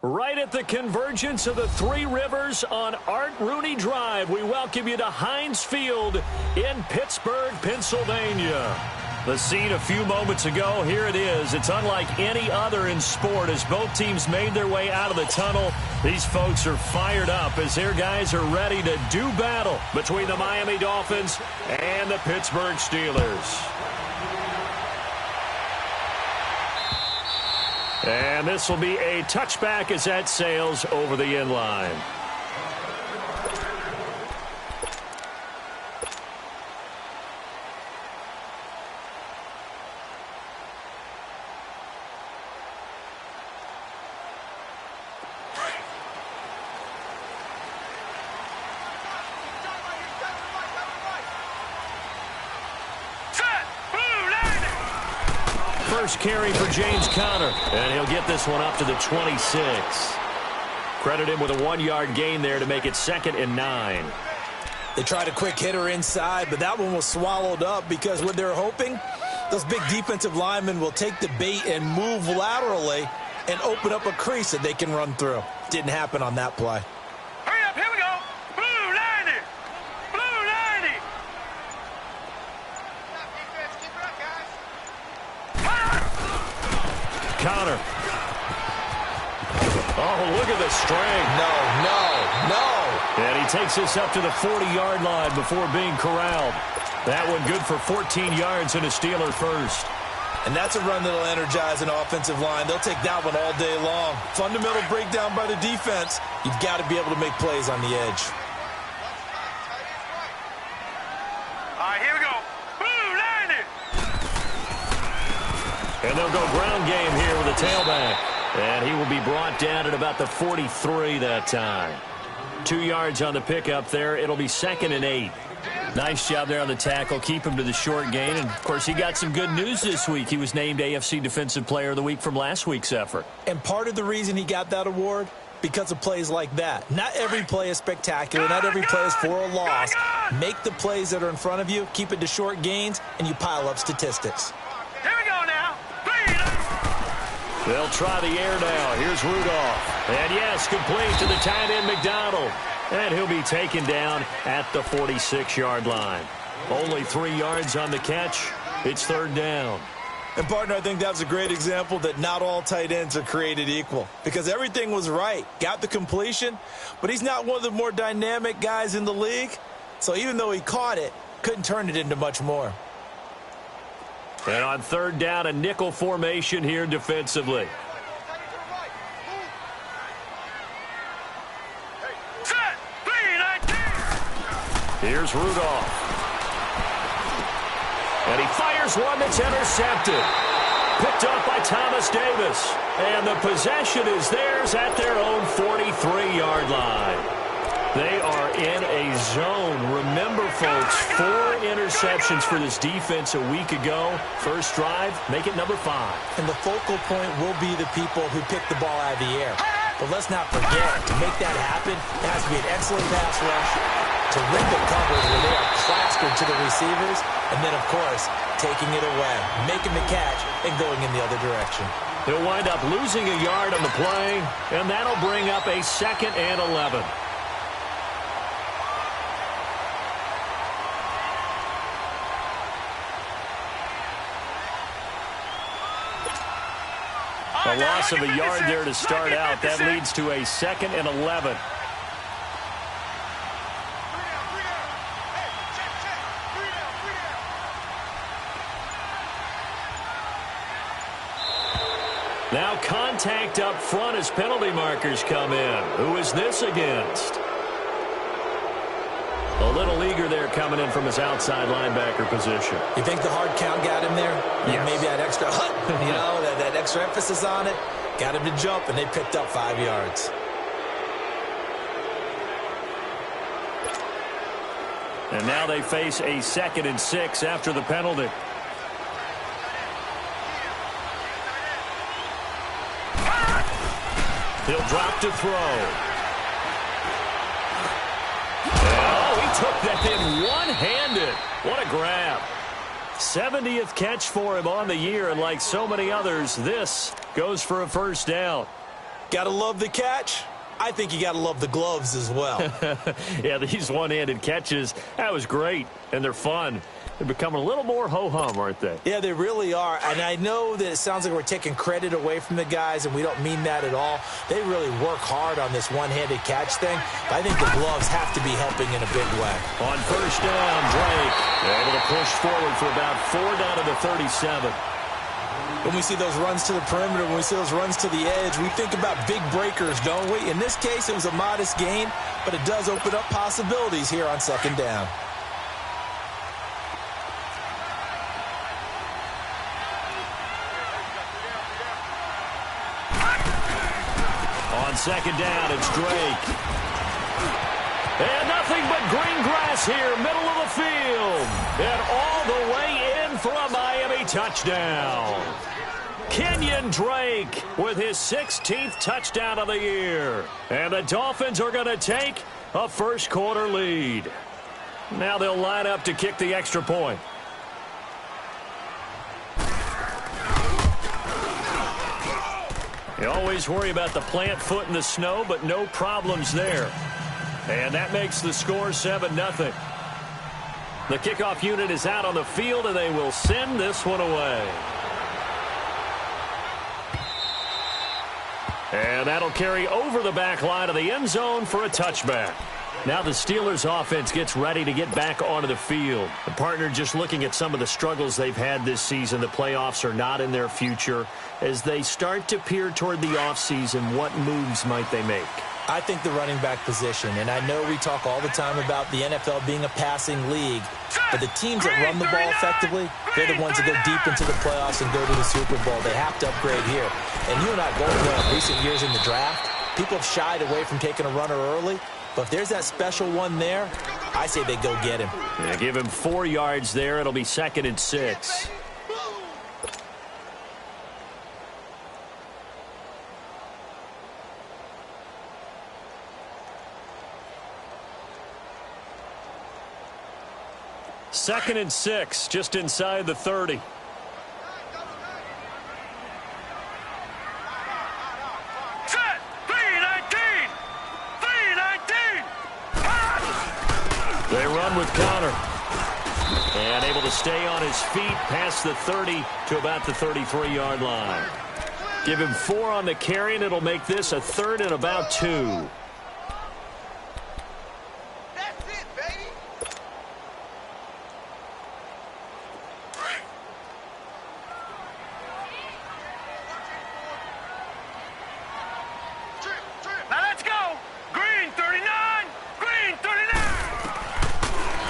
Right at the convergence of the Three Rivers on Art Rooney Drive, we welcome you to Heinz Field in Pittsburgh, Pennsylvania. The scene a few moments ago, here it is. It's unlike any other in sport as both teams made their way out of the tunnel. These folks are fired up as their guys are ready to do battle between the Miami Dolphins and the Pittsburgh Steelers. And this will be a touchback as that sails over the end line. First carry for James Conner, and he'll get this one up to the 26. Credit him with a 1-yard gain there to make it 2nd and 9. They tried a quick hitter inside, but that one was swallowed up because what they're hoping, those big defensive linemen will take the bait and move laterally and open up a crease that they can run through. Didn't happen on that play. Hurry up, here we go. Blue 90. Blue 90. Conner. Oh, look at the strength. No. And he takes this up to the 40-yard line before being corralled. That one good for 14 yards and a Steeler first. And that's a run that'll energize an offensive line. They'll take that one all day long. Fundamental breakdown by the defense. You've got to be able to make plays on the edge. All right, here we go. Blue 90. And they'll go ground game here with a tailback. And he will be brought down at about the 43 that time. 2 yards on the pickup there. It'll be 2nd and 8. Nice job there on the tackle. Keep him to the short gain. And, of course, he got some good news this week. He was named AFC Defensive Player of the Week from last week's effort. And part of the reason he got that award, because of plays like that. Not every play is spectacular. Not every play is for a loss. Make the plays that are in front of you, keep it to short gains, and you pile up statistics. Here we go now. They'll try the air now. Here's Rudolph. And, yes, complete to the tight end, McDonald. And he'll be taken down at the 46-yard line. Only 3 yards on the catch. It's 3rd down. And, partner, I think that was a great example that not all tight ends are created equal. Because everything was right. Got the completion, but he's not one of the more dynamic guys in the league. So even though he caught it, couldn't turn it into much more. And on 3rd down, a nickel formation here defensively. Here's Rudolph. And he fires one that's intercepted. Picked up by Thomas Davis. And the possession is theirs at their own 43-yard line. They are in a zone. Remember, folks, 4 interceptions for this defense a week ago. First drive, make it number 5. And the focal point will be the people who pick the ball out of the air. But let's not forget, to make that happen, it has to be an excellent pass rush, terrific coverage where they are plastered to the receivers, and then, of course, taking it away, making the catch, and going in the other direction. He'll wind up losing a yard on the play, and that'll bring up a 2nd and 11. A loss of a yard there to start out. That leads to a 2nd and 11. Now contact up front as penalty markers come in. Who is this against? A little eager there coming in from his outside linebacker position. You think the hard count got him there? Yes. Maybe that extra that extra emphasis on it. Got him to jump, and they picked up 5 yards. And now they face a 2nd and 6 after the penalty. He'll drop to throw. Took that in one-handed. What a grab. 70th catch for him on the year, and like so many others, this goes for a first down. Got to love the catch. I think you got to love the gloves as well. Yeah, these one-handed catches, that was great, and they're fun. They're becoming a little more ho-hum, aren't they? Yeah, they really are. And I know that it sounds like we're taking credit away from the guys, and we don't mean that at all. They really work hard on this one-handed catch thing. But I think the gloves have to be helping in a big way. On first down, Drake able to push forward for about 4 down to the 37. When we see those runs to the perimeter, when we see those runs to the edge, we think about big breakers, don't we? In this case, it was a modest gain, but it does open up possibilities here on second down. On second down, it's Drake. And nothing but green grass here, middle of the field. And all the way in for a Miami touchdown. Kenyon Drake with his 16th touchdown of the year. And the Dolphins are going to take a first-quarter lead. Now they'll line up to kick the extra point. You always worry about the plant foot in the snow, but no problems there. And that makes the score 7-0. The kickoff unit is out on the field, and they will send this one away. And that'll carry over the back line of the end zone for a touchback. Now the Steelers offense gets ready to get back onto the field. The partner just looking at some of the struggles they've had this season. The playoffs are not in their future. As they start to peer toward the offseason, what moves might they make? I think the running back position, and I know we talk all the time about the NFL being a passing league, but the teams that run the ball effectively, they're the ones that go deep into the playoffs and go to the Super Bowl. They have to upgrade here. And you and I both know in recent years in the draft, people have shied away from taking a runner early, but if there's that special one there, I say they go get him. Yeah, give him 4 yards there. It'll be 2nd and 6. Second and 6, just inside the 30. Set! 319! 319! They run with Connor. And able to stay on his feet past the 30 to about the 33-yard line. Give him 4 on the carry, and it'll make this a 3rd and about 2.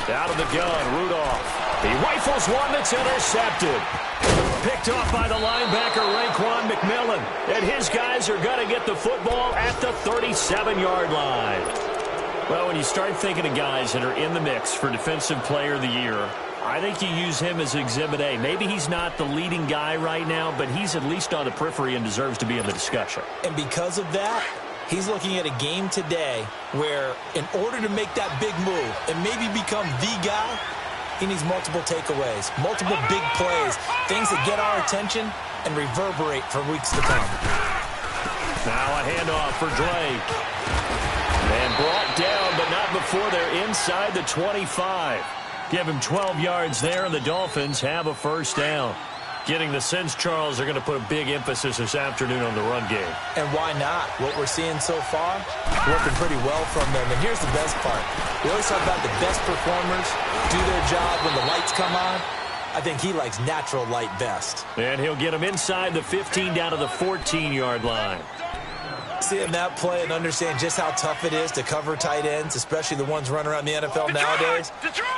Out of the gun, Rudolph. He rifles one that's intercepted. Picked off by the linebacker, Raekwon McMillan. And his guys are going to get the football at the 37-yard line. Well, when you start thinking of guys that are in the mix for Defensive Player of the Year, I think you use him as Exhibit A. Maybe he's not the leading guy right now, but he's at least on the periphery and deserves to be in the discussion. And because of that, he's looking at a game today where in order to make that big move and maybe become the guy, he needs multiple takeaways, multiple big plays, things that get our attention and reverberate for weeks to come. Now a handoff for Drake. And brought down, but not before they're inside the 25. Give him 12 yards there, and the Dolphins have a first down. Getting the sense, Charles, are going to put a big emphasis this afternoon on the run game. And why not? What we're seeing so far, working pretty well from them. And here's the best part. We always talk about the best performers do their job when the lights come on. I think he likes natural light best. And he'll get him inside the 15 down to the 14-yard line. Seeing that play and understand just how tough it is to cover tight ends, especially the ones running around the NFL nowadays,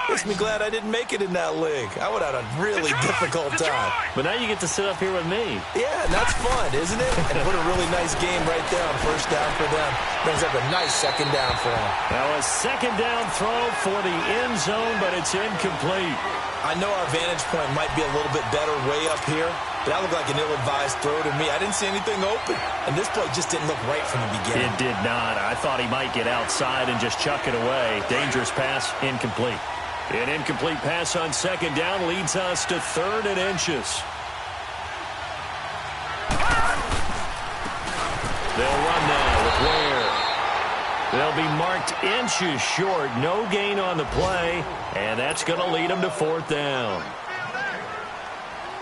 makes me glad I didn't make it in that league. I would have had a really difficult time. But now you get to sit up here with me. Yeah, and that's fun, isn't it? And put a really nice game right there on first down for them. Brings up a nice second down for them. Now a second down throw for the end zone, but it's incomplete. I know our vantage point might be a little bit better way up here, but that looked like an ill-advised throw to me. I didn't see anything open, and this play just didn't look right from the beginning. It did not. I thought he might get outside and just chuck it away. Dangerous pass, incomplete. An incomplete pass on second down leads us to 3rd and inches. They'll run They'll be marked inches short. No gain on the play, and that's going to lead them to 4th down.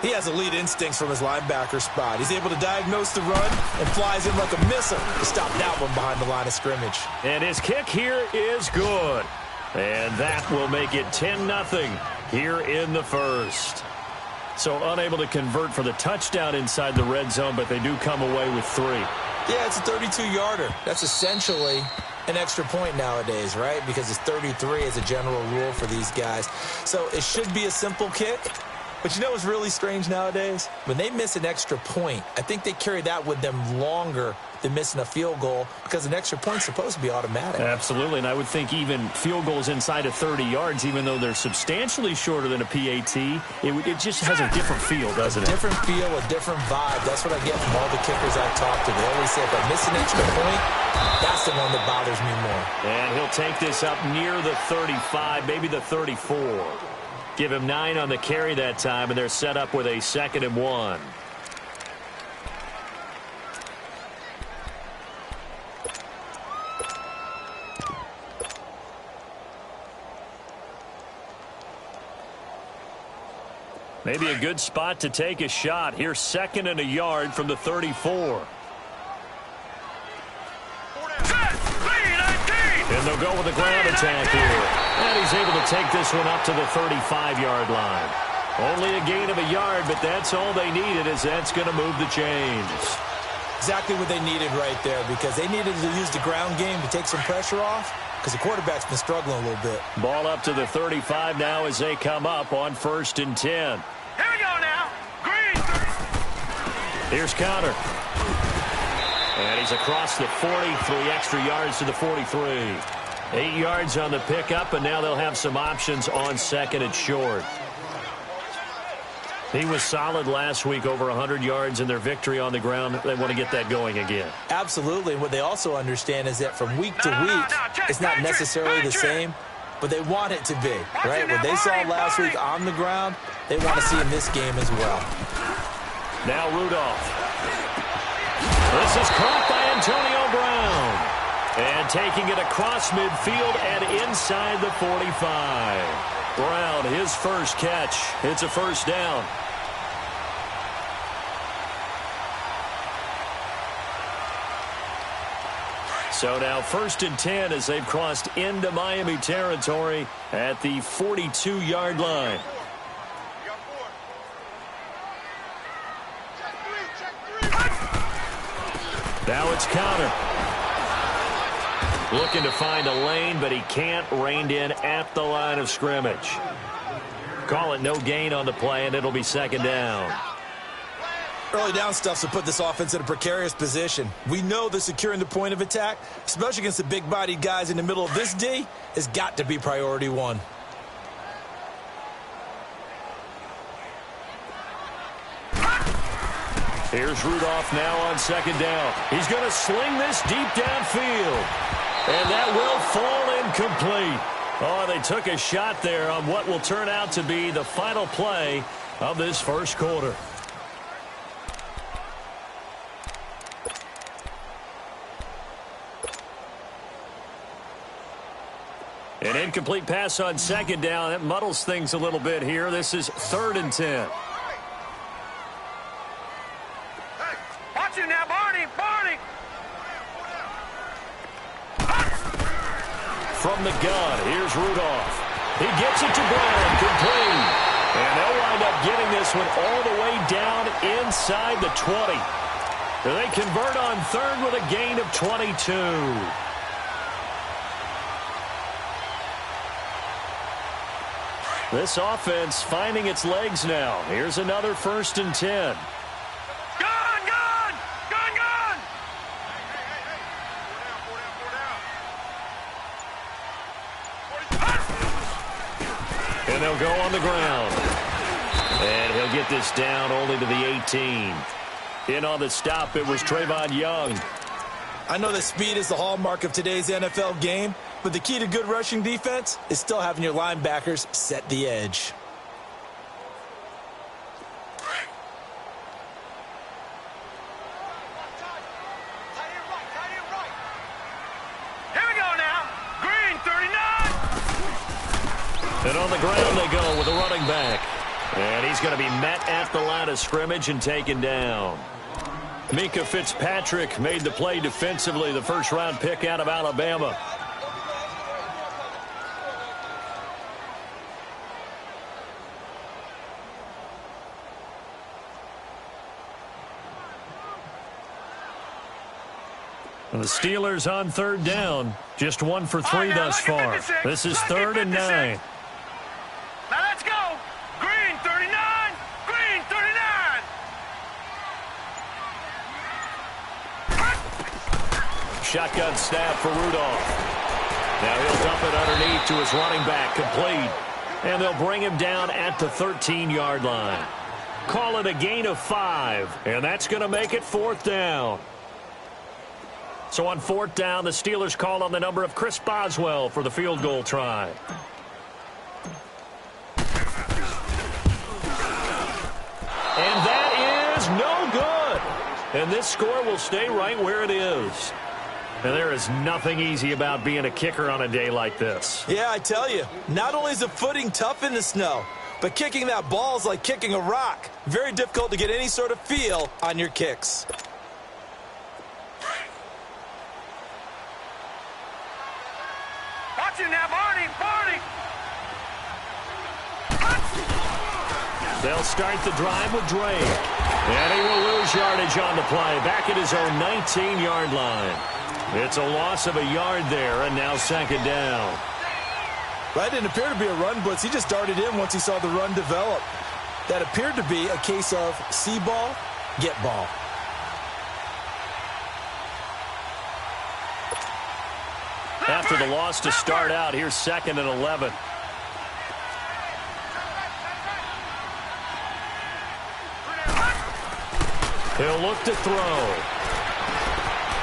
He has elite instincts from his linebacker spot. He's able to diagnose the run and flies in like a missile to stop that one behind the line of scrimmage. And his kick here is good. And that will make it 10-0 here in the first. So unable to convert for the touchdown inside the red zone, but they do come away with 3. Yeah, it's a 32-yarder. That's essentially an extra point nowadays, right? Because it's 33 as a general rule for these guys. So it should be a simple kick. But you know what's really strange nowadays? When they miss an extra point, I think they carry that with them longer than missing a field goal because an extra point's supposed to be automatic. Absolutely, and I would think even field goals inside of 30 yards, even though they're substantially shorter than a PAT, it just has a different feel, doesn't it? A different feel, a different vibe. That's what I get from all the kickers I talk to. They always say if I miss an extra point, that's the one that bothers me more. And he'll take this up near the 35, maybe the 34. Give him 9 on the carry that time, and they're set up with a 2nd and 1. Maybe a good spot to take a shot. Here's 2nd and a yard from the 34. And they'll go with a ground attack here. And he's able to take this one up to the 35-yard line. Only a gain of a yard, but that's all they needed, as that's going to move the chains. Exactly what they needed right there, because they needed to use the ground game to take some pressure off, because the quarterback's been struggling a little bit. Ball up to the 35 now as they come up on 1st and 10. Here we go now. Green. Here's Connor. And he's across the 40, 3 extra yards to the 43. 8 yards on the pickup, and now they'll have some options on 2nd and short. He was solid last week, over 100 yards in their victory on the ground. They want to get that going again. Absolutely. And what they also understand is that from week to week, it's not necessarily the same, but they want it to be, right? What they saw last week on the ground, they want to see in this game as well. Now Rudolph. This is caught by Antonio Brown. And taking it across midfield and inside the 45. Brown, his first catch. It's a 1st down. So now 1st and 10 as they've crossed into Miami territory at the 42-yard line. Now it's Connor. Looking to find a lane, but he can't. Reined in at the line of scrimmage. Call it no gain on the play, and it'll be 2nd down. Early down stuff to put this offense in a precarious position. We know that securing the point of attack, especially against the big-bodied guys in the middle of this D, has got to be priority 1. Here's Rudolph now on 2nd down. He's going to sling this deep downfield. And that will fall incomplete. Oh, they took a shot there on what will turn out to be the final play of this first quarter. An incomplete pass on 2nd down. That muddles things a little bit here. This is 3rd and 10. Watch it now, Barney. Barney. From the gun, here's Rudolph. He gets it to Brown, complete. And they'll wind up getting this one all the way down inside the 20. They convert on 3rd with a gain of 22. This offense finding its legs now. Here's another 1st and 10. And they'll go on the ground. And he'll get this down only to the 18. In on the stop, it was Trayvon Young. I know that speed is the hallmark of today's NFL game, but the key to good rushing defense is still having your linebackers set the edge. Here we go. on the ground they go with a running back. And he's going to be met at the line of scrimmage and taken down. Mika Fitzpatrick made the play defensively, the first-round pick out of Alabama. And the Steelers on third down. Just 1 for 3 thus far. This is 3rd and 9. Now let's go. Green 39. Green 39. Shotgun snap for Rudolph. Now he'll dump it underneath to his running back, complete. And they'll bring him down at the 13-yard line. Call it a gain of 5, and that's going to make it 4th down. So on 4th down, the Steelers call on the number of Chris Boswell for the field goal try. And that is no good. And this score will stay right where it is. And there is nothing easy about being a kicker on a day like this. Yeah, I tell you, not only is the footing tough in the snow, but kicking that ball is like kicking a rock. Very difficult to get any sort of feel on your kicks. Watch it now, Barney. Barney. They'll start the drive with Drake. And he will lose yardage on the play. Back at his own 19-yard line. It's a loss of a yard there, and now 2nd down. That didn't appear to be a run blitz. He just darted in once he saw the run develop. That appeared to be a case of see ball, get ball. After the loss to start out, here's 2nd and 11. He'll look to throw.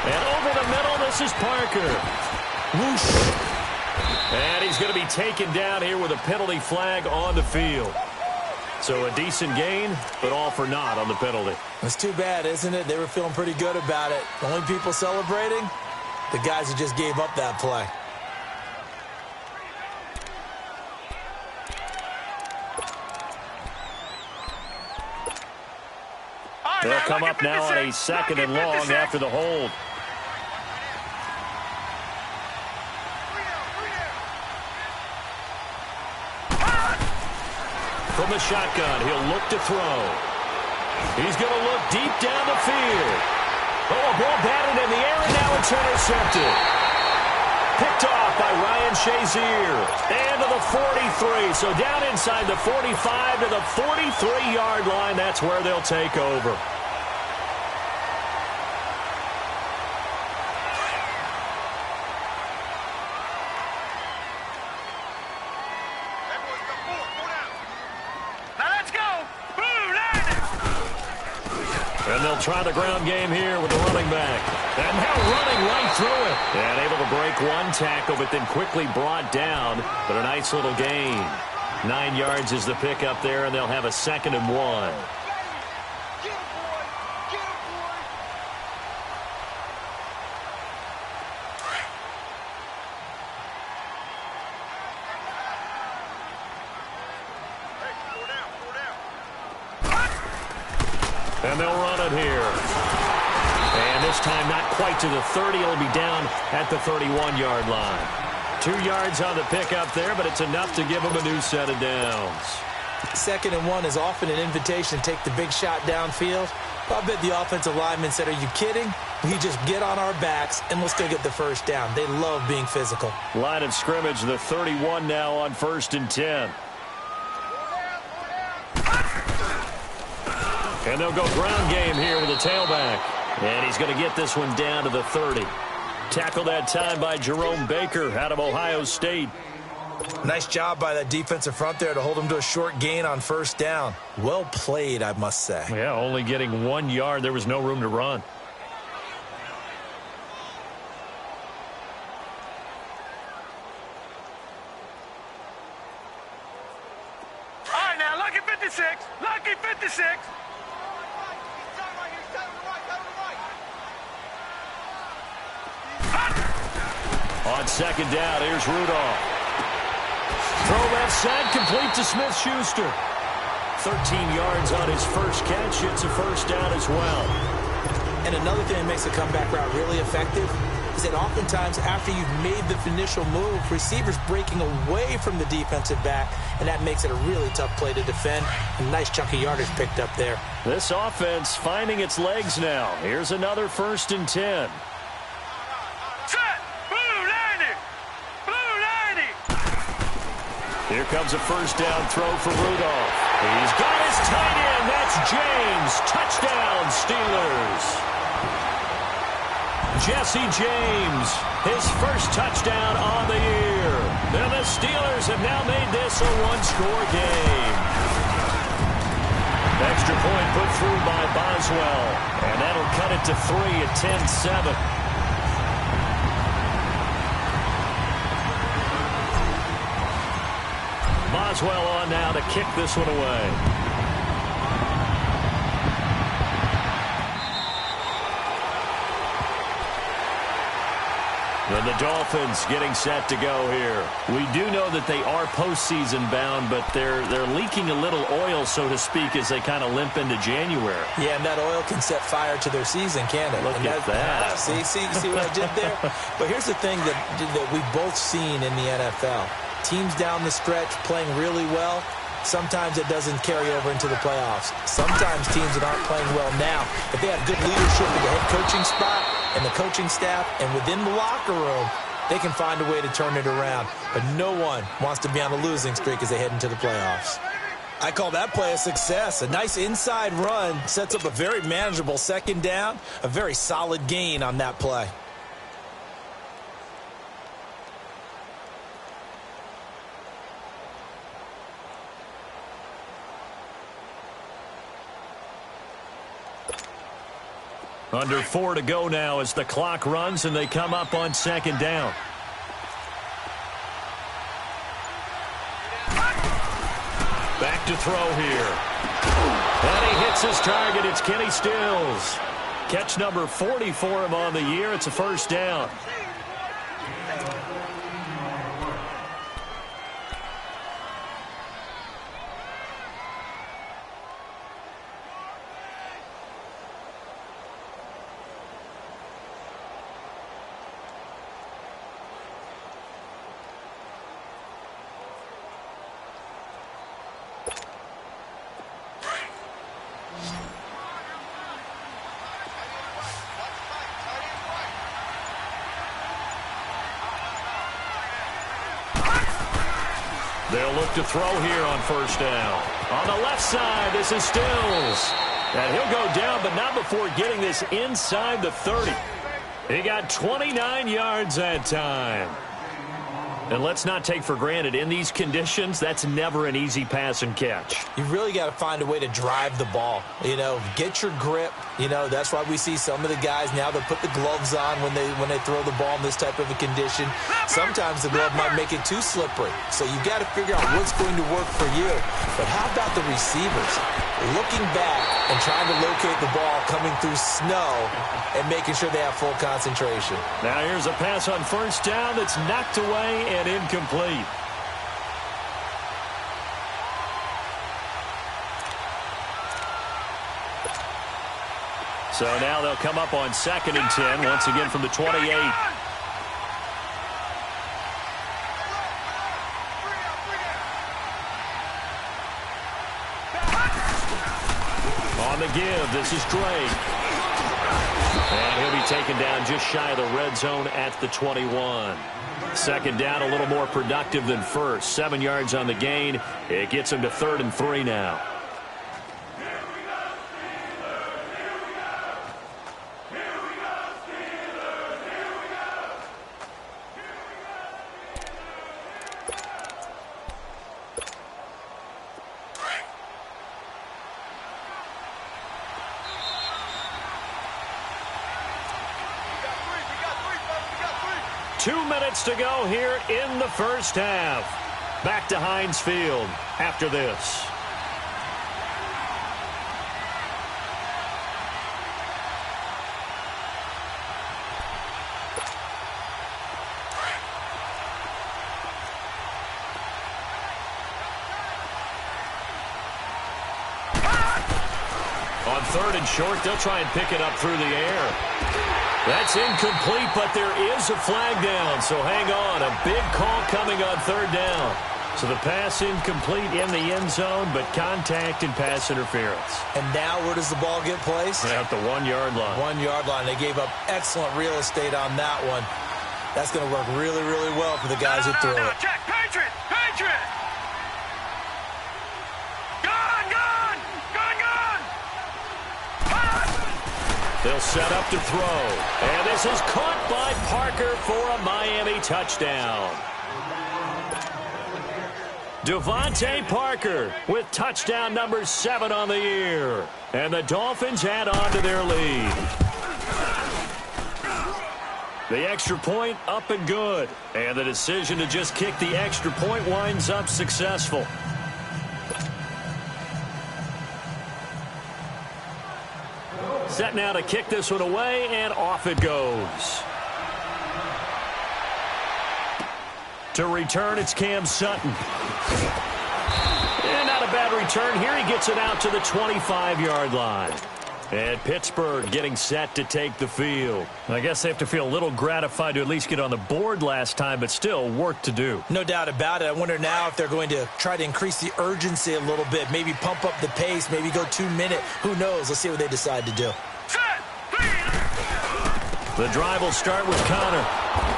And over the middle, this is Parker. Whoosh. And he's going to be taken down here with a penalty flag on the field. So a decent gain, but all for naught on the penalty. It's too bad, isn't it? They were feeling pretty good about it. The only people celebrating, the guys who just gave up that play. They'll come up now on a 2nd and long after the hold. From the shotgun, he'll look to throw. He's going to look deep down the field. Oh, a ball batted in the air, and now it's intercepted. Picked off by Ryan Shazier. And to the 43. So down inside the 45 to the 43-yard line. That's where they'll take over. And they'll try the ground game here with the running back. And now running right through it. And able to break one tackle, but then quickly brought down. But a nice little gain. 9 yards is the pickup there, and they'll have a 2nd and 1. And they'll run it here. And this time not quite to the 30. It'll be down at the 31-yard line. 2 yards on the pickup there, but it's enough to give them a new set of downs. 2nd and 1 is often an invitation to take the big shot downfield. I bet the offensive lineman said, "Are you kidding? We just get on our backs and let's go get the first down." They love being physical. Line of scrimmage, the 31 now on 1st and 10. And they'll go ground game here with a tailback. And he's going to get this one down to the 30. Tackled that time by Jerome Baker out of Ohio State. Nice job by that defensive front there to hold him to a short gain on 1st down. Well played, I must say. Yeah, only getting 1 yard. There was no room to run. All right, now, lucky 56. Lucky 56. On 2nd down, here's Rudolph. Throw left side, complete to Smith-Schuster. 13 yards on his first catch. It's a first down as well. And another thing that makes the comeback route really effective is that oftentimes after you've made the initial move, receivers breaking away from the defensive back, and that makes it a really tough play to defend. A nice chunk of yardage picked up there. This offense finding its legs now. Here's another 1st and 10. Set. Blue 90. Blue 90. Here comes a first down throw for Rudolph. He's got his tight end. That's James. Touchdown, Steelers. Jesse James, his first touchdown on the year. And the Steelers have now made this a one-score game. Extra point put through by Boswell. And that'll cut it to 3 at 10-7. Boswell on now to kick this one away. And the Dolphins getting set to go here. We do know that they are postseason bound, but they're leaking a little oil, so to speak, as they kind of limp into January. Yeah, and that oil can set fire to their season, can't it? Look at that. See what I did there? But here's the thing that we've both seen in the NFL. Teams down the stretch playing really well. Sometimes it doesn't carry over into the playoffs. Sometimes teams that aren't playing well now, if they have good leadership at the head coaching spot and the coaching staff and within the locker room, they can find a way to turn it around. But no one wants to be on a losing streak as they head into the playoffs. I call that play a success. A nice inside run sets up a very manageable second down, a very solid gain on that play. Under 4 to go now as the clock runs and they come up on second down. Back to throw here. And he hits his target. It's Kenny Stills. Catch number 40 for him on the year. It's a first down. They'll look to throw here on first down. On the left side, this is Stills. And he'll go down, but not before getting this inside the 30. He got 29 yards that time. And let's not take for granted, in these conditions, that's never an easy pass and catch. You really got to find a way to drive the ball. You know, get your grip. You know, that's why we see some of the guys now that put the gloves on when they throw the ball in this type of a condition. Sometimes the glove might make it too slippery. So you got to figure out what's going to work for you. But how about the receivers? Looking back and trying to locate the ball coming through snow and making sure they have full concentration. Now here's a pass on first down that's knocked away and incomplete. So now they'll come up on 2nd and 10, once again from the 28. On the give, this is Drake. And he'll be taken down just shy of the red zone at the 21. Second down, a little more productive than first. 7 yards on the gain. It gets him to 3rd and 3 now. To go here in the first half. Back to Heinz Field after this. On 3rd and short, they'll try and pick it up through the air. That's incomplete, but there is a flag down, so hang on. A big call coming on 3rd down. So the pass incomplete in the end zone, but contact and pass interference. And now where does the ball get placed? At the 1-yard line. 1-yard line. They gave up excellent real estate on that one. That's going to work really, really well for the guys who threw it. Check, Patriot! Patriot! Gone! Gone! Gone! Gone! They'll set up to throw. And this is caught by Parker for a Miami touchdown. Devontae Parker with touchdown number 7 on the year. And the Dolphins add on to their lead. The extra point up and good. And the decision to just kick the extra point winds up successful. Set now to kick this one away, and off it goes. To return, it's Cam Sutton. And not a bad return here. He gets it out to the 25-yard line. And Pittsburgh getting set to take the field. I guess they have to feel a little gratified to at least get on the board last time, but still work to do. No doubt about it. I wonder now if they're going to try to increase the urgency a little bit, maybe pump up the pace, maybe go 2-minute. Who knows? Let's see what they decide to do. The drive will start with Connor.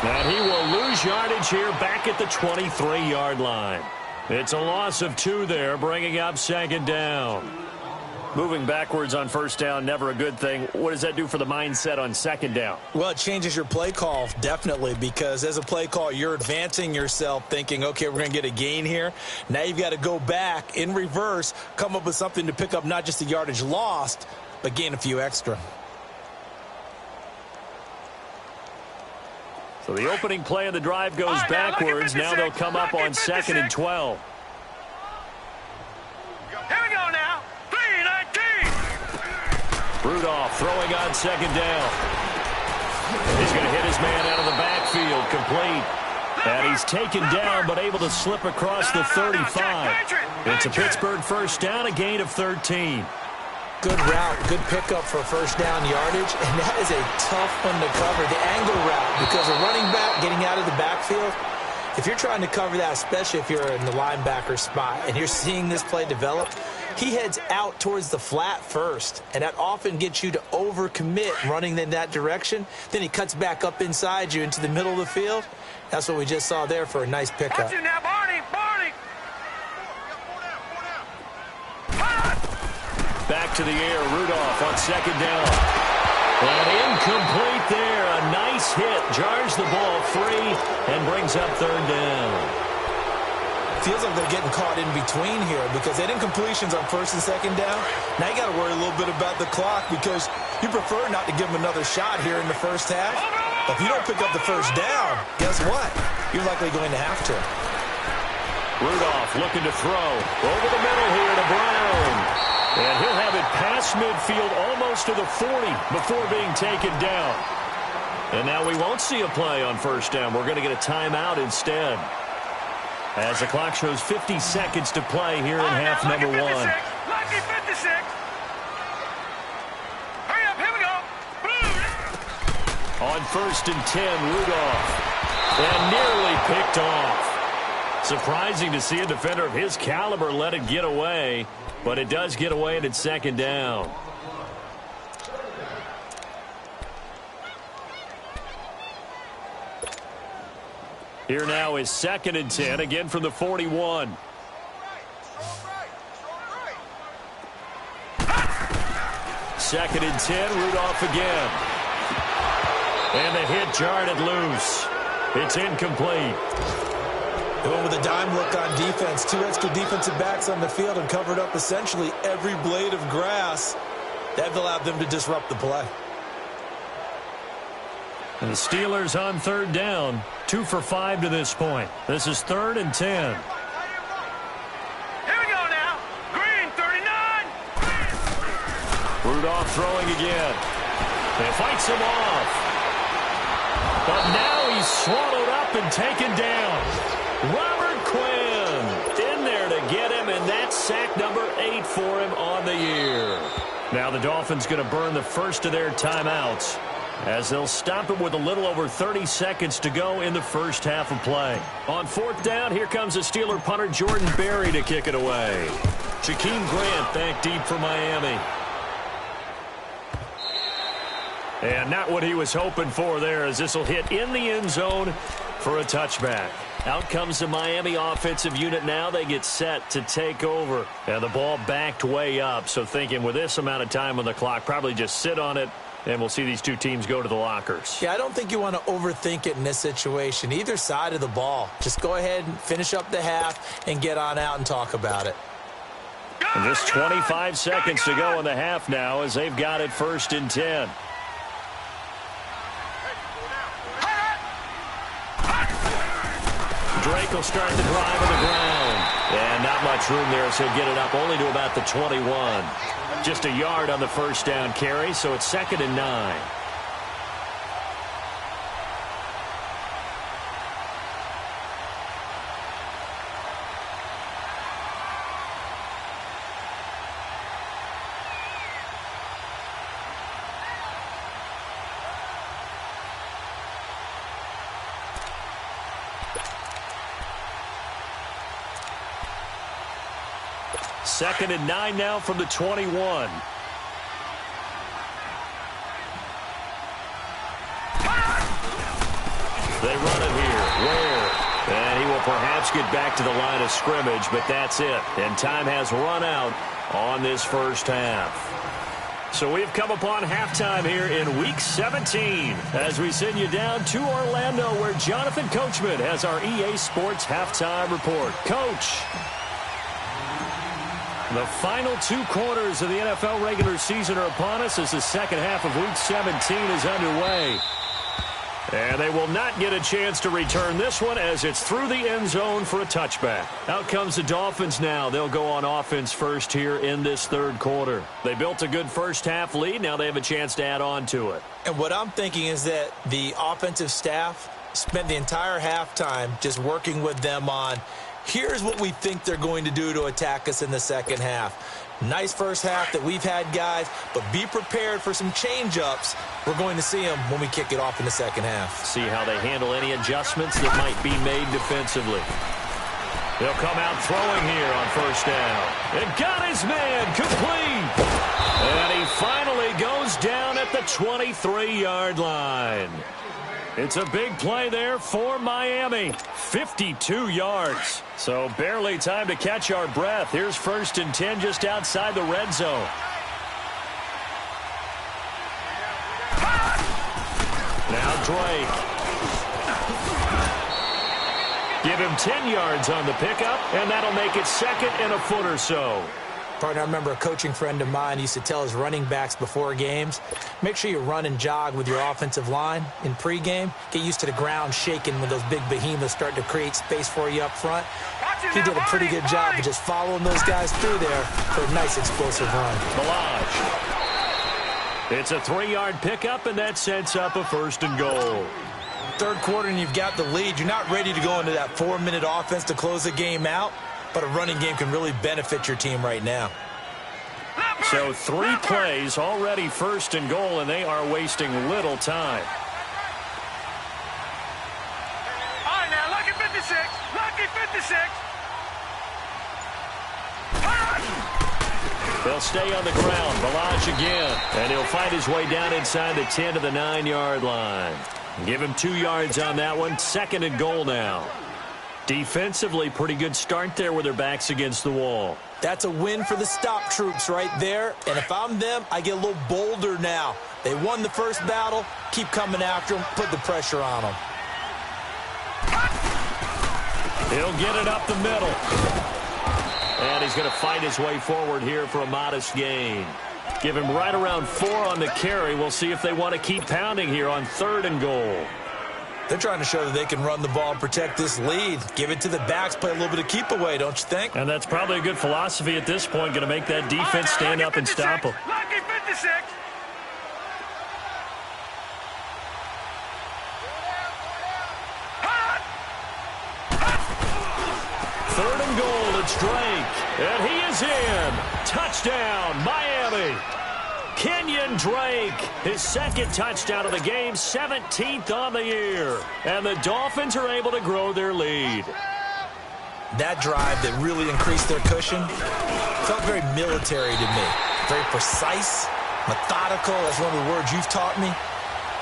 And he will lose yardage here back at the 23-yard line. It's a loss of 2 there, bringing up 2nd down. Moving backwards on 1st down, never a good thing. What does that do for the mindset on 2nd down? Well, it changes your play call, definitely, because as a play call, you're advancing yourself thinking, okay, we're going to get a gain here. Now you've got to go back in reverse, come up with something to pick up not just the yardage lost, but gain a few extra. So the opening play of the drive goes backwards. Now they'll come up on 2nd and 12. Here we go now. 3-19. Rudolph throwing on 2nd down. He's going to hit his man out of the backfield, complete. And he's taken down, but able to slip across the 35. It's a Pittsburgh 1st down, a gain of 13. Good route, good pickup for 1st down yardage, and that is a tough one to cover, the angle route, because a running back getting out of the backfield, if you're trying to cover that, especially if you're in the linebacker spot, and you're seeing this play develop, he heads out towards the flat first, and that often gets you to overcommit running in that direction. Then he cuts back up inside you into the middle of the field. That's what we just saw there for a nice pickup. Watch it now, Barney, Barney. Back to the air, Rudolph on 2nd down. And incomplete there. A nice hit. Jars the ball free and brings up 3rd down. Feels like they're getting caught in between here because they had incompletions on 1st and 2nd down. Now you got to worry a little bit about the clock because you prefer not to give them another shot here in the 1st half. But if you don't pick up the 1st down, guess what? You're likely going to have to. Rudolph looking to throw. Over the middle here to Brown. And he'll have it past midfield almost to the 40 before being taken down. And now we won't see a play on 1st down. We're going to get a timeout instead. As the clock shows 50 seconds to play here in half number 1. Lucky 56. Hurry up, here we go. On 1st and 10, Rudolph. And nearly picked off. Surprising to see a defender of his caliber let it get away. But it does get away and it's 2nd down. Here now is 2nd and 10, again from the 41. Second and 10, Rudolph again. And the hit jarred it loose. It's incomplete. Going with a dime look on defense. 2 extra defensive backs on the field and covered up essentially every blade of grass. That allowed them to disrupt the play. And the Steelers on 3rd down. 2 for 5 to this point. This is 3rd and 10. Here we go now. Green, 39. Rudolph throwing again. They fights him off. But now he's swallowed up and taken down. Robert Quinn in there to get him, and that's sack number 8 for him on the year. Now the Dolphins going to burn the first of their timeouts as they'll stop it with a little over 30 seconds to go in the first half of play. On fourth down, here comes the Steeler punter Jordan Berry to kick it away. Jakeem Grant back deep for Miami. And not what he was hoping for there, as this will hit in the end zone for a touchback. Out comes the Miami offensive unit now. They get set to take over. And the ball backed way up. So thinking with this amount of time on the clock, probably just sit on it, and we'll see these two teams go to the lockers. Yeah, I don't think you want to overthink it in this situation. Either side of the ball. Just go ahead and finish up the half and get on out and talk about it. And just 25 seconds to go in the half now as they've got it 1st and 10. Drake will start the drive on the ground. And not much room there, so he'll get it up only to about the 21. Just a yard on the first down carry, so it's 2nd and 9. Second and 9 now from the 21. They run it here. Ware. And he will perhaps get back to the line of scrimmage, but that's it. And time has run out on this first half. So we've come upon halftime here in Week 17 as we send you down to Orlando, where Jonathan Coachman has our EA Sports halftime report. Coach. The final 2 quarters of the NFL regular season are upon us as the second half of Week 17 is underway. And they will not get a chance to return this one as it's through the end zone for a touchback. Out comes the Dolphins now. They'll go on offense first here in this third quarter. They built a good first half lead. Now they have a chance to add on to it. And what I'm thinking is that the offensive staff spent the entire halftime just working with them on, here's what we think they're going to do to attack us in the second half. Nice first half that we've had, guys, but be prepared for some change-ups. We're going to see them when we kick it off in the second half. See how they handle any adjustments that might be made defensively. They'll come out throwing here on first down. And got his man complete. And he finally goes down at the 23-yard line. It's a big play there for Miami. 52 yards. So barely time to catch our breath. Here's 1st and 10 just outside the red zone. Now Drake. Give him 10 yards on the pickup, and that'll make it 2nd and a foot or so. Partner, I remember a coaching friend of mine used to tell his running backs before games, make sure you run and jog with your offensive line in pregame. Get used to the ground shaking when those big behemoths start to create space for you up front. He did a pretty good job of just following those guys through there for a nice explosive run. Milage. It's a 3-yard pickup, and that sets up a 1st and goal. Third quarter, and you've got the lead. You're not ready to go into that 4-minute offense to close the game out. But a running game can really benefit your team right now. So 3 plays, already 1st and goal, and they are wasting little time. All right, now, lucky 56. Lucky 56. They'll stay on the ground. Milage again. And he'll fight his way down inside the 10 to the 9-yard line. Give him 2 yards on that one. 2nd and goal now. Defensively, pretty good start there with their backs against the wall. That's a win for the stop troops right there. And if I'm them, I get a little bolder now. They won the first battle. Keep coming after them. Put the pressure on them. He'll get it up the middle. And he's going to fight his way forward here for a modest gain. Give him right around 4 on the carry. We'll see if they want to keep pounding here on 3rd and goal. They're trying to show that they can run the ball and protect this lead. Give it to the backs, play a little bit of keep away, don't you think? And that's probably a good philosophy at this point, going to make that defense stand up and stop them. Lucky 56. Third and goal, it's Drake. And he is in. Touchdown, Miami. Kenyon Drake, his second touchdown of the game, 17th on the year. And the Dolphins are able to grow their lead. That drive that really increased their cushion felt very military to me. Very precise, methodical, that's one of the words you've taught me.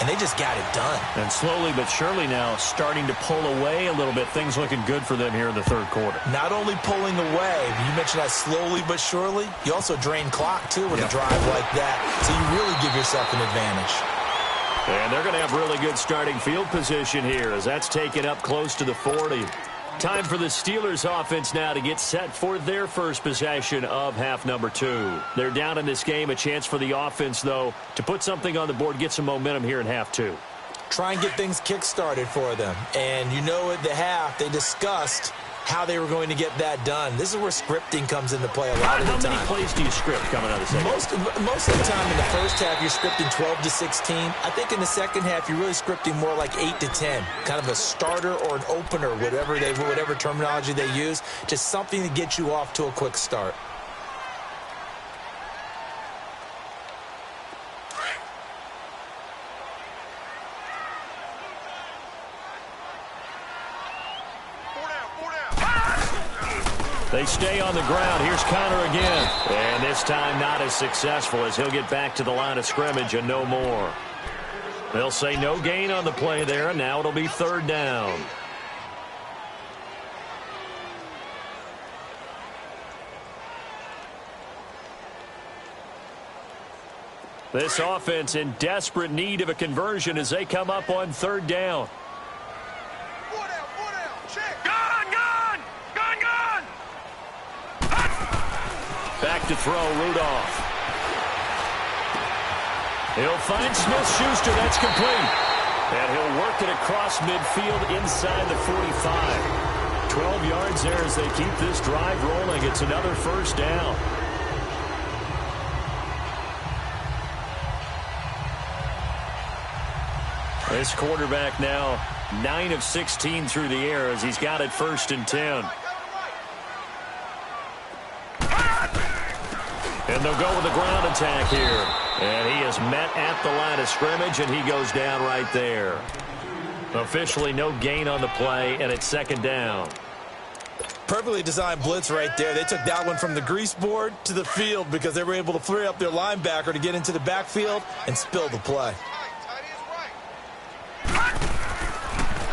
And they just got it done. And slowly but surely now starting to pull away a little bit. Things looking good for them here in the third quarter. Not only pulling away, you mentioned that slowly but surely, you also drain clock, too, with a drive like that. So you really give yourself an advantage. And they're going to have really good starting field position here as that's taken up close to the 40. Time for the Steelers offense now to get set for their first possession of half number 2. They're down in this game. A chance for the offense, though, to put something on the board, get some momentum here in half 2. Try and get things kick-started for them. And you know at the half, they discussed how they were going to get that done. This is where scripting comes into play a lot of the time. How many plays do you script coming out of the second? Most of the time in the first half, you're scripting 12 to 16. I think in the second half, you're really scripting more like 8 to 10. Kind of a starter or an opener, whatever terminology they use. Just something to get you off to a quick start. They stay on the ground. Here's Connor again. And this time not as successful as he'll get back to the line of scrimmage and no more. They'll say no gain on the play there, and now it'll be third down. This offense in desperate need of a conversion as they come up on third down. Back to throw, Rudolph. He'll find Smith-Schuster. That's complete. And he'll work it across midfield inside the 45. 12 yards there as they keep this drive rolling. It's another first down. This quarterback now 9 of 16 through the air as he's got it first and 10. And they'll go with the ground attack here. And he is met at the line of scrimmage, and he goes down right there. Officially no gain on the play, and it's second down. Perfectly designed blitz right there. They took that one from the grease board to the field because they were able to free up their linebacker to get into the backfield and spill the play.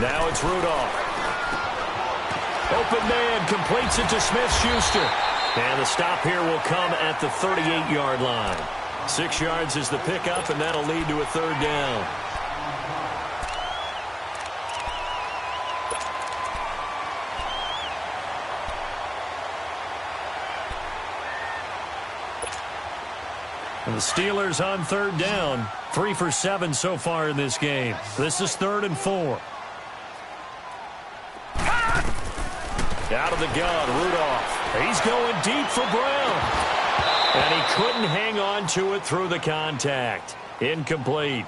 Now it's Rudolph. Open man completes it to Smith-Schuster. And the stop here will come at the 38-yard line. 6 yards is the pickup, and that'll lead to a third down. And the Steelers on third down. 3 for 7 so far in this game. This is 3rd and 4. Out of the gun, Rudolph. He's going deep for Brown. And he couldn't hang on to it through the contact. Incomplete.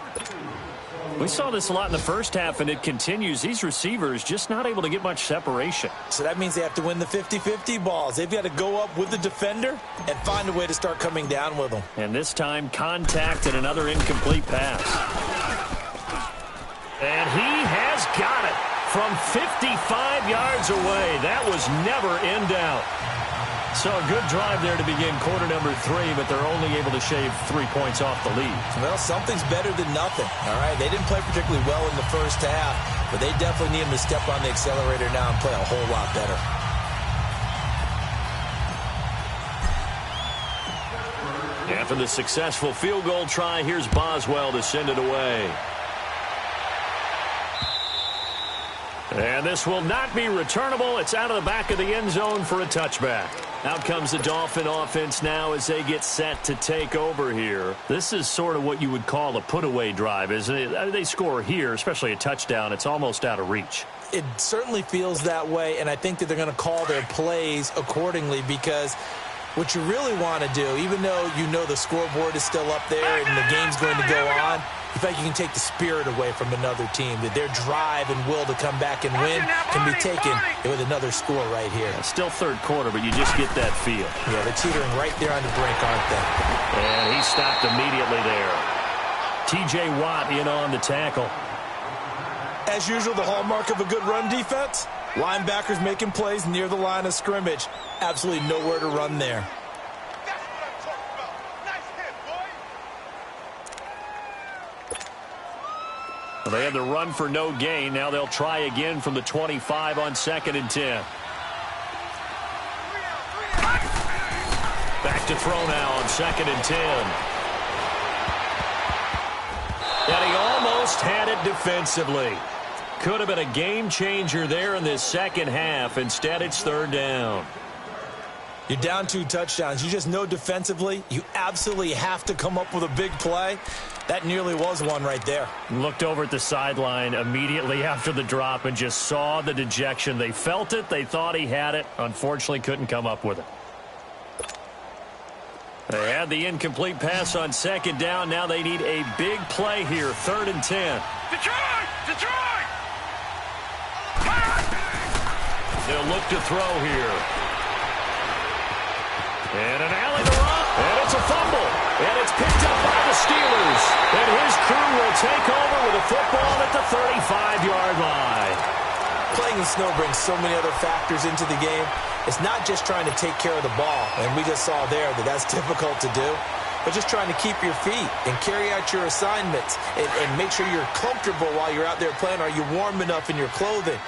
We saw this a lot in the first half, and it continues. These receivers just not able to get much separation. So that means they have to win the 50-50 balls. They've got to go up with the defender and find a way to start coming down with them. And this time, contact and another incomplete pass. And he has got it. From 55 yards away. That was never in doubt. So a good drive there to begin quarter number 3, but they're only able to shave 3 points off the lead. Well, something's better than nothing, all right? They didn't play particularly well in the first half, but they definitely need them to step on the accelerator now and play a whole lot better. After the successful field goal try, here's Boswell to send it away. And this will not be returnable. It's out of the back of the end zone for a touchback. Out comes the Dolphin offense now as they get set to take over here. This is sort of what you would call a put-away drive, isn't it? They score here, especially a touchdown. It's almost out of reach. It certainly feels that way, and I think that they're going to call their plays accordingly because what you really want to do, even though you know the scoreboard is still up there and the game's going to go on, in fact, you can take the spirit away from another team, that their drive and will to come back and win can be taken with another score right here. Still third quarter, but you just get that feel. Yeah, they're teetering right there on the brink, aren't they? And he he's stopped immediately there. T.J. Watt in on the tackle. As usual, the hallmark of a good run defense, linebackers making plays near the line of scrimmage. Absolutely nowhere to run there. Well, they had the run for no gain. Now they'll try again from the 25 on 2nd and 10. Back to throw now on 2nd and 10. And he almost had it defensively. Could have been a game changer there in this second half. Instead, it's 3rd down. You're down 2 touchdowns. You just know defensively you absolutely have to come up with a big play. That nearly was one right there. Looked over at the sideline immediately after the drop and just saw the dejection. They felt it. They thought he had it. Unfortunately, couldn't come up with it. They had the incomplete pass on 2nd down. Now they need a big play here. 3rd and 10. Detroit! Detroit! They'll look to throw here. And an alley to run. And it's a fumble. And it's picked up by the Steelers. And his crew will take over with a football at the 35-yard line. Playing in snow brings so many other factors into the game. It's not just trying to take care of the ball, and we just saw there that that's difficult to do, but just trying to keep your feet and carry out your assignments and make sure you're comfortable while you're out there playing. Are you warm enough in your clothing?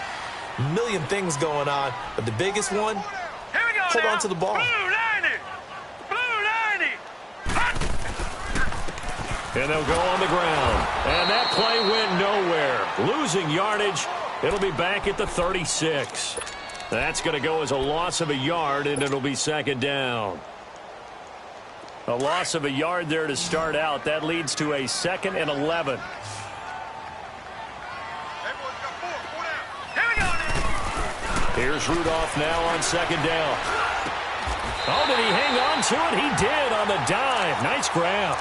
A million things going on, but the biggest one, hold on to the ball. Blue 90! Blue 90! And they'll go on the ground. And that play went nowhere. Losing yardage. It'll be back at the 36. That's going to go as a loss of a yard, and it'll be 2nd down. A loss of a yard there to start out. That leads to a 2nd and 11. Here's Rudolph now on 2nd down. Oh, did he hang on to it? He did on the dive. Nice grab.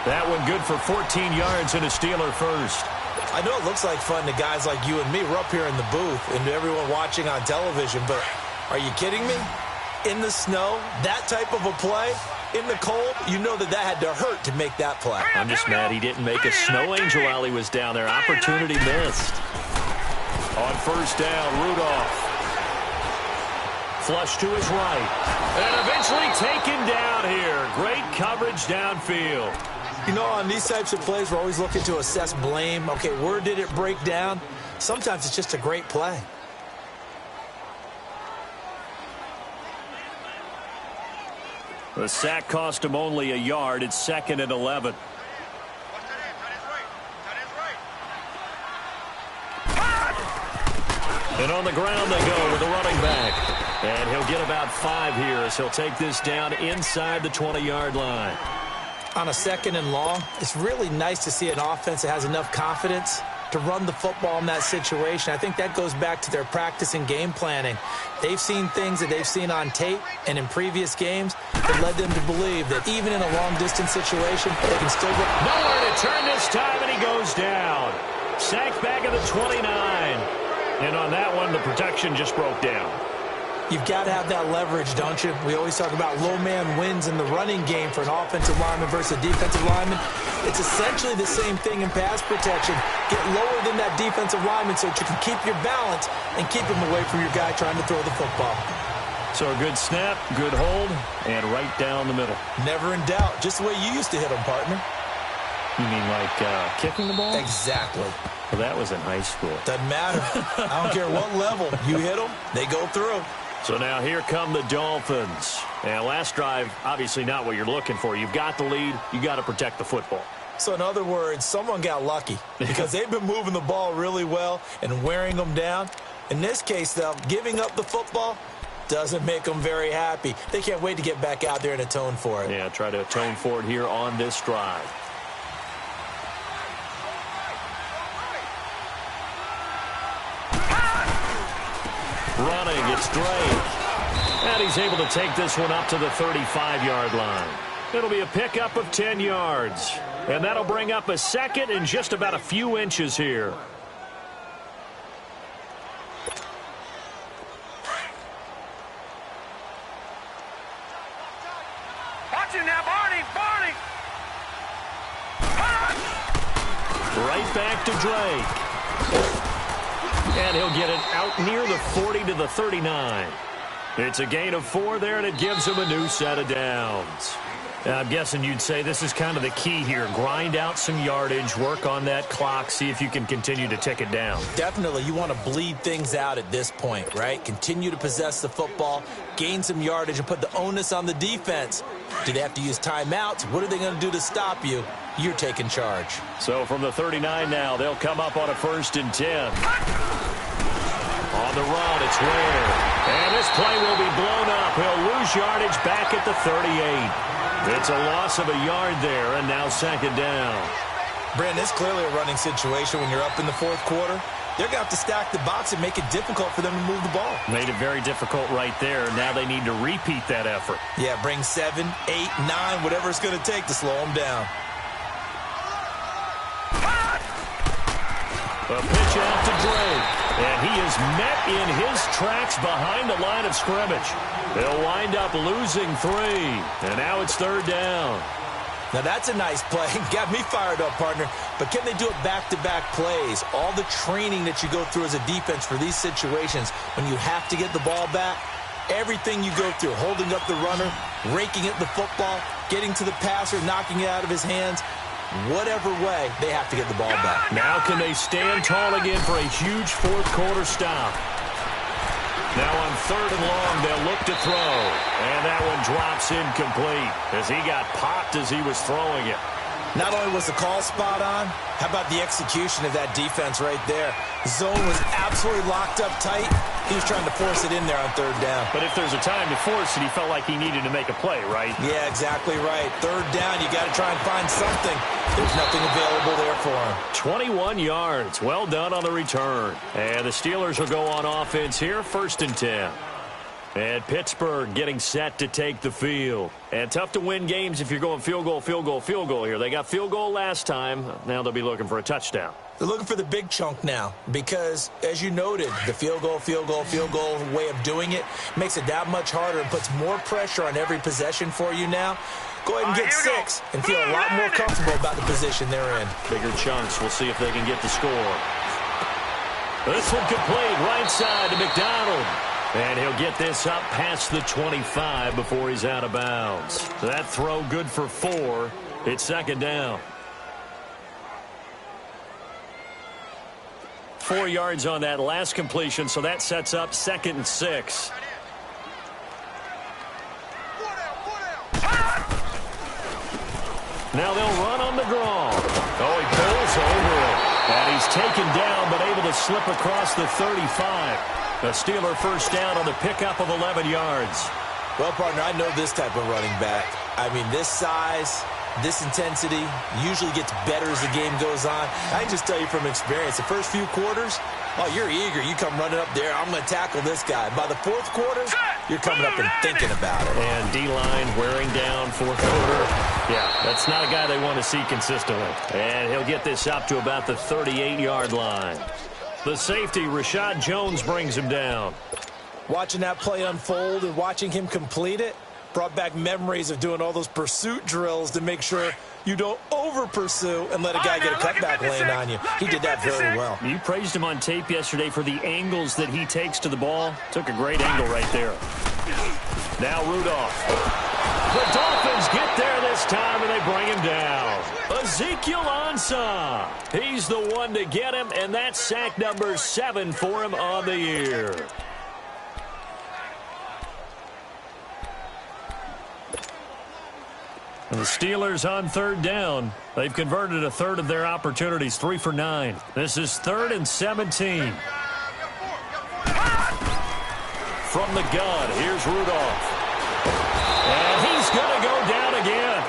That one good for 14 yards and a Steeler first. I know it looks like fun to guys like you and me. We're up here in the booth and to everyone watching on television, but are you kidding me? In the snow, that type of a play, in the cold, you know that had to hurt to make that play. I'm just mad he didn't make a snow angel while he was down there. Opportunity missed. On 1st down, Rudolph. Flush to his right. And eventually taken down here. Great coverage downfield. You know, on these types of plays, we're always looking to assess blame. Okay, where did it break down? Sometimes it's just a great play. The sack cost him only a yard. It's 2nd and 11. And on the ground they go with the running back. And he'll get about 5 here as he'll take this down inside the 20-yard line. On a 2nd and long, it's really nice to see an offense that has enough confidence to run the football in that situation. I think that goes back to their practice and game planning. They've seen things that they've seen on tape and in previous games that led them to believe that even in a long-distance situation, they can still run. Nowhere to turn this time, and he goes down. Sacked back at the 29. And on that one, the protection just broke down. You've got to have that leverage, don't you? We always talk about low man wins in the running game for an offensive lineman versus a defensive lineman. It's essentially the same thing in pass protection. Get lower than that defensive lineman so that you can keep your balance and keep him away from your guy trying to throw the football. So a good snap, good hold, and right down the middle. Never in doubt. Just the way you used to hit them, partner. You mean like kicking the ball? Exactly. Well, that was in high school. Doesn't matter. I don't care what level. You hit them, they go through. So now here come the Dolphins. And last drive, obviously not what you're looking for. You've got the lead. You got to protect the football. So in other words, someone got lucky because they've been moving the ball really well and wearing them down. In this case, though, giving up the football doesn't make them very happy. They can't wait to get back out there and atone for it. Yeah, try to atone for it here on this drive. Running, it's Drake. And he's able to take this one up to the 35-yard line. It'll be a pickup of 10 yards. And that'll bring up a 2nd and just about a few inches here. Watch it now, Barney! Barney! back to Drake. And he'll get it out near the 40 to the 39. It's a gain of 4 there, and it gives him a new set of downs. I'm guessing you'd say this is kind of the key here. Grind out some yardage, work on that clock, see if you can continue to tick it down. Definitely, you want to bleed things out at this point, right? Continue to possess the football, gain some yardage, and put the onus on the defense. Do they have to use timeouts? What are they going to do to stop you? You're taking charge. So from the 39 now, they'll come up on a 1st and 10. On the run, it's Ware. And this play will be blown up. He'll lose yardage back at the 38. It's a loss of a yard there, and now 2nd down. Brandon, it's clearly a running situation when you're up in the 4th quarter. They're going to have to stack the box and make it difficult for them to move the ball. Made it very difficult right there. Now they need to repeat that effort. Yeah, bring 7, 8, 9, whatever it's going to take to slow them down. A pitch out to Drake, and he is met in his tracks behind the line of scrimmage. They'll wind up losing 3, and now it's 3rd down. Now that's a nice play. Got me fired up, partner. But can they do it back-to-back plays? All the training that you go through as a defense for these situations, when you have to get the ball back, everything you go through, holding up the runner, raking at the football, getting to the passer, knocking it out of his hands, whatever way, they have to get the ball back. Now can they stand tall again for a huge 4th quarter stop? Now on 3rd and long, they'll look to throw. And that one drops incomplete as he got popped as he was throwing it. Not only was the call spot on, how about the execution of that defense right there? Zone was absolutely locked up tight. He was trying to force it in there on 3rd down. But if there's a time to force it, he felt like he needed to make a play, right? Yeah, exactly right. 3rd down, you got to try and find something. There's nothing available there for him. 21 yards. Well done on the return. And the Steelers will go on offense here, 1st and 10. And Pittsburgh getting set to take the field. And tough to win games if you're going field goal, field goal, field goal here. They got field goal last time. Now they'll be looking for a touchdown. They're looking for the big chunk now because, as you noted, the field goal, field goal, field goal way of doing it makes it that much harder and puts more pressure on every possession for you now. Go ahead and get 6 and feel a lot more comfortable about the position they're in. Bigger chunks. We'll see if they can get the score. This one complete right side to McDonald. And he'll get this up past the 25 before he's out of bounds. So that throw good for 4. It's 2nd down. 4 yards on that last completion, so that sets up 2nd and 6. Now they'll run on the draw. Oh, he pulls over it. And he's taken down, but able to slip across the 35. A Steeler 1st down on the pickup of 11 yards. Well, partner, I know this type of running back. I mean, this size, this intensity usually gets better as the game goes on. I can just tell you from experience, the first few quarters, oh, you're eager. You come running up there, I'm going to tackle this guy. By the 4th quarter, you're coming up and thinking about it. And D-line wearing down 4th quarter. Yeah, that's not a guy they want to see consistently. And he'll get this up to about the 38-yard line. The safety, Rashad Jones, brings him down. Watching that play unfold and watching him complete it brought back memories of doing all those pursuit drills to make sure you don't over-pursue and let a guy get a cutback lane on you. He did that very well. You praised him on tape yesterday for the angles that he takes to the ball. Took a great angle right there. Now Rudolph. The Dolphins get there this time, and they bring him down. Ezekiel Ansah. He's the one to get him, and that's sack number 7 for him on the year. And the Steelers on 3rd down. They've converted a third of their opportunities, 3 for 9. This is 3rd and 17. From the gun, here's Rudolph. And he's going to go down again.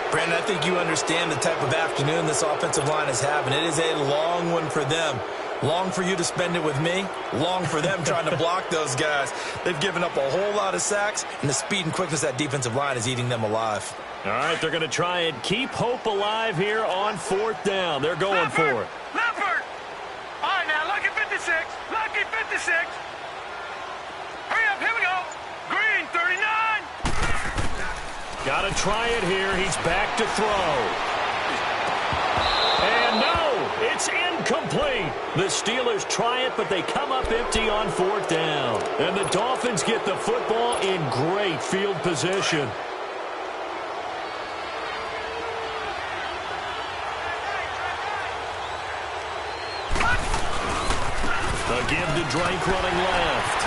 Brandon, I think you understand the type of afternoon this offensive line is having. It is a long one for them. Long for you to spend it with me. Long for them trying to block those guys. They've given up a whole lot of sacks, and the speed and quickness of that defensive line is eating them alive. All right, they're going to try and keep hope alive here on 4th down. They're going for it. Leopard! All right, now, lucky 56. Lucky 56. Hurry up, here we go. Green, 39. Got to try it here. He's back to throw. And no! It's incomplete. The Steelers try it, but they come up empty on 4th down. And the Dolphins get the football in great field position. A give to Drake running left.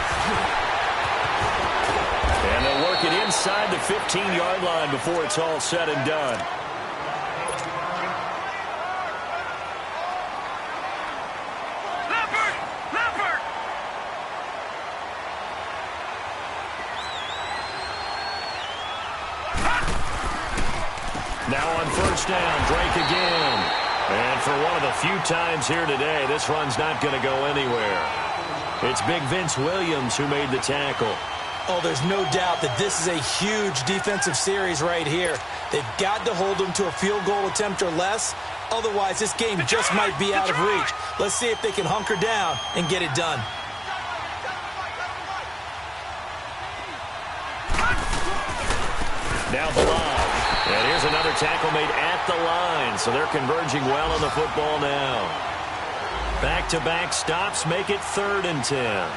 And they'll work it inside the 15-yard line before it's all said and done. Now on 1st down, Drake again. And for one of the few times here today, this run's not going to go anywhere. It's big Vince Williams who made the tackle. Oh, there's no doubt that this is a huge defensive series right here. They've got to hold them to a field goal attempt or less. Otherwise, this game just might be out of reach. Let's see if they can hunker down and get it done. Now Bilal. And here's another tackle made at the line, so they're converging well on the football now. Back-to-back stops make it 3rd and 10.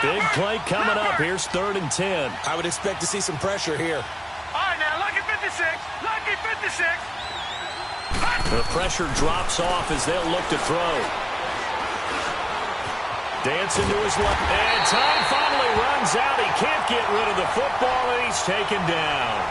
Big play coming up. Here's 3rd and 10. I would expect to see some pressure here. All right, now, lucky 56. Lucky 56. The pressure drops off as they'll look to throw. Dancing to his left. And time finally runs out. He can't get rid of the football, and he's taken down.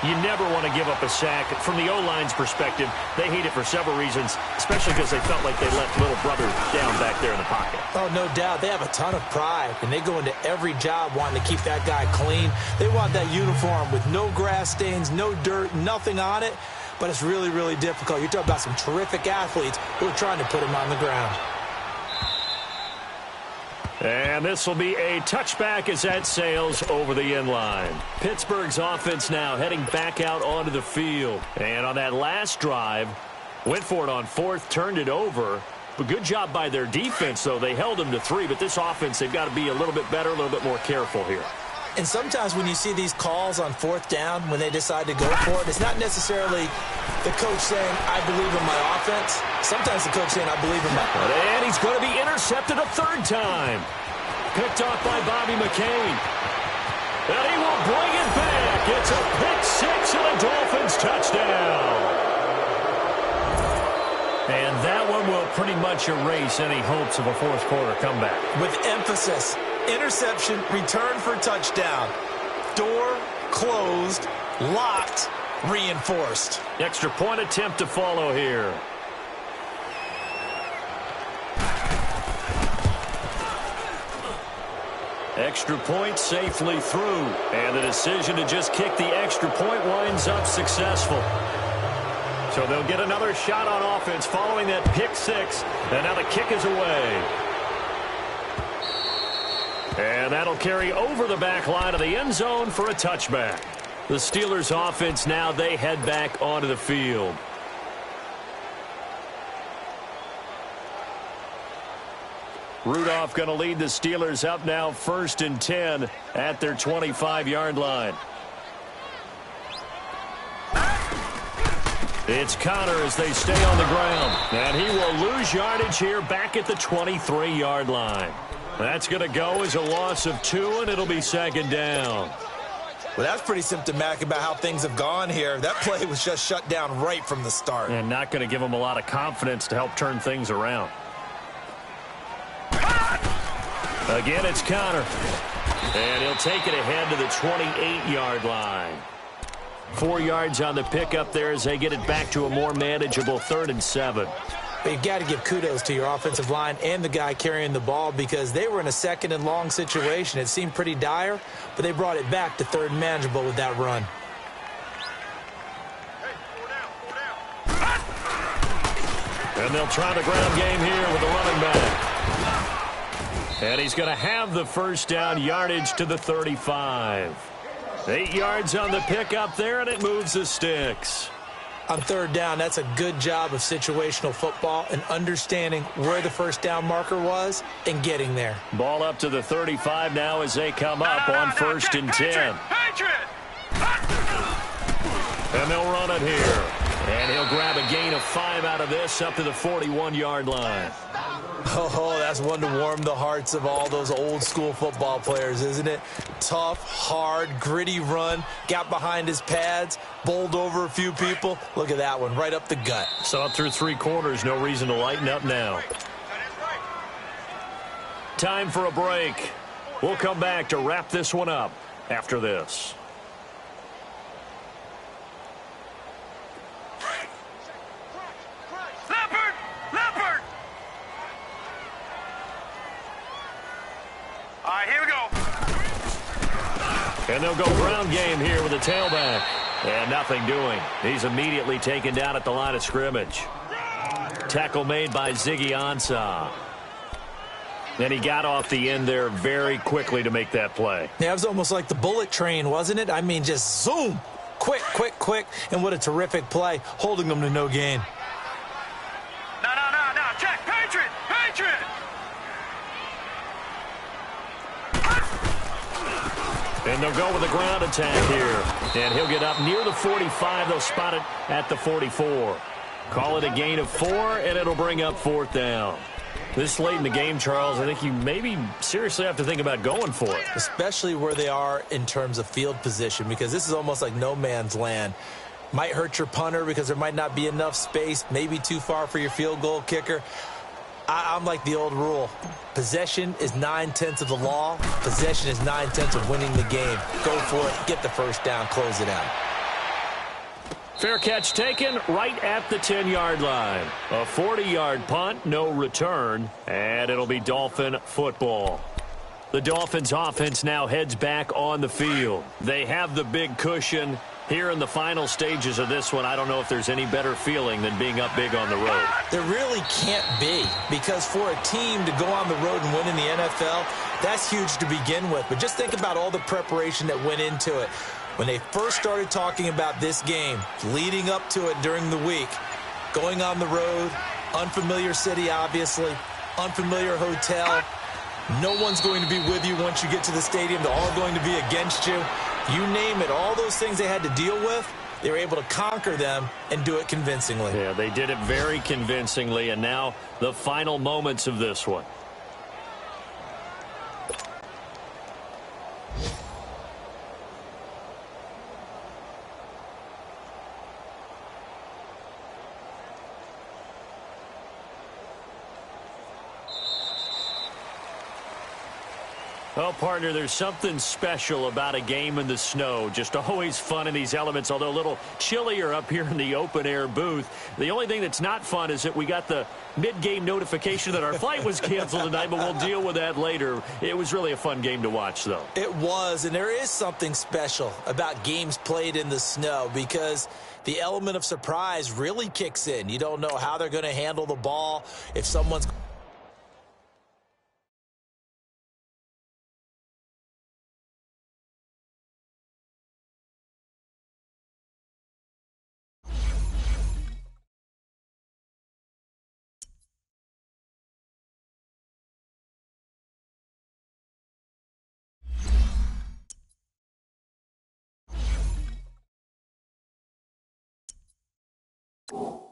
You never want to give up a sack. From the O-line's perspective, they hate it for several reasons, especially because they felt like they let little brother down back there in the pocket. Oh, no doubt. They have a ton of pride, and they go into every job wanting to keep that guy clean. They want that uniform with no grass stains, no dirt, nothing on it. But it's really, really difficult. You're talking about some terrific athletes who are trying to put him on the ground. And this will be a touchback as that sails over the end line. Pittsburgh's offense now heading back out onto the field. And on that last drive, went for it on 4th, turned it over. But good job by their defense, though. They held them to 3, but this offense, they've got to be a little bit better, a little bit more careful here. And sometimes when you see these calls on 4th down, when they decide to go for it, it's not necessarily the coach saying, I believe in my offense. Sometimes the coach saying, I believe in my offense. And he's going to be intercepted a 3rd time. Picked off by Bobby McCain. And he will bring it back. It's a pick 6 and a Dolphins touchdown. And that one will pretty much erase any hopes of a 4th quarter comeback. With emphasis. Interception, return for touchdown. Door closed, locked, reinforced. Extra point attempt to follow here. Extra point safely through. And the decision to just kick the extra point winds up successful. So they'll get another shot on offense following that pick 6. And now the kick is away. And that'll carry over the back line of the end zone for a touchback. The Steelers offense now, they head back onto the field. Rudolph going to lead the Steelers up now 1st and 10 at their 25-yard line. It's Connor as they stay on the ground. And he will lose yardage here back at the 23-yard line. That's going to go as a loss of 2, and it'll be 2nd down. Well, that's pretty symptomatic about how things have gone here. That play was just shut down right from the start. And not going to give them a lot of confidence to help turn things around. Again, it's Connor. And he'll take it ahead to the 28-yard line. 4 yards on the pickup there as they get it back to a more manageable 3rd and 7. But you've got to give kudos to your offensive line and the guy carrying the ball because they were in a 2nd and long situation. It seemed pretty dire, but they brought it back to 3rd and manageable with that run. And they'll try the ground game here with the running back. And he's going to have the 1st down, yardage to the 35. 8 yards on the pickup there, and it moves the sticks. On third down, that's a good job of situational football and understanding where the first down marker was and getting there. Ball up to the 35 now as they come up on first and 10. And they'll run it here. And he'll grab a gain of 5 out of this up to the 41-yard line. Oh, that's one to warm the hearts of all those old-school football players, isn't it? Tough, hard, gritty run, got behind his pads, bowled over a few people. Look at that one, right up the gut. So up through 3 quarters, no reason to lighten up now. Time for a break. We'll come back to wrap this one up after this. All right, here we go. And they'll go ground game here with a tailback. And nothing doing. He's immediately taken down at the line of scrimmage. Tackle made by Ziggy Ansah. And he got off the end there very quickly to make that play. Yeah, it was almost like the bullet train, wasn't it? I mean, just zoom. Quick, quick, quick. And what a terrific play, holding them to no gain. No. Check. Patriot. And they'll go with a ground attack here. And he'll get up near the 45. They'll spot it at the 44. Call it a gain of 4, and it'll bring up 4th down. This late in the game, Charles, I think you maybe seriously have to think about going for it. Especially where they are in terms of field position, because this is almost like no man's land. Might hurt your punter because there might not be enough space, maybe too far for your field goal kicker. I'm like the old rule. Possession is 9/10 of the law. Possession is 9/10 of winning the game. Go for it. Get the first down. Close it out. Fair catch taken right at the 10-yard line. A 40-yard punt, no return, and it'll be Dolphin football. The Dolphins offense now heads back on the field. They have the big cushion. Here in the final stages of this one, I don't know if there's any better feeling than being up big on the road. There really can't be, because for a team to go on the road and win in the NFL, that's huge to begin with. But just think about all the preparation that went into it. When they first started talking about this game, leading up to it during the week, going on the road, unfamiliar city, obviously, unfamiliar hotel. No one's going to be with you once you get to the stadium. They're all going to be against you. You name it, all those things they had to deal with, they were able to conquer them and do it convincingly. Yeah, they did it very convincingly, and now the final moments of this one. Well, partner, there's something special about a game in the snow. Just always fun in these elements, although a little chillier up here in the open-air booth. The only thing that's not fun is that we got the mid-game notification that our flight was canceled tonight, but we'll deal with that later. It was really a fun game to watch, though. It was, and there is something special about games played in the snow because the element of surprise really kicks in. You don't know how they're going to handle the ball, if someone's You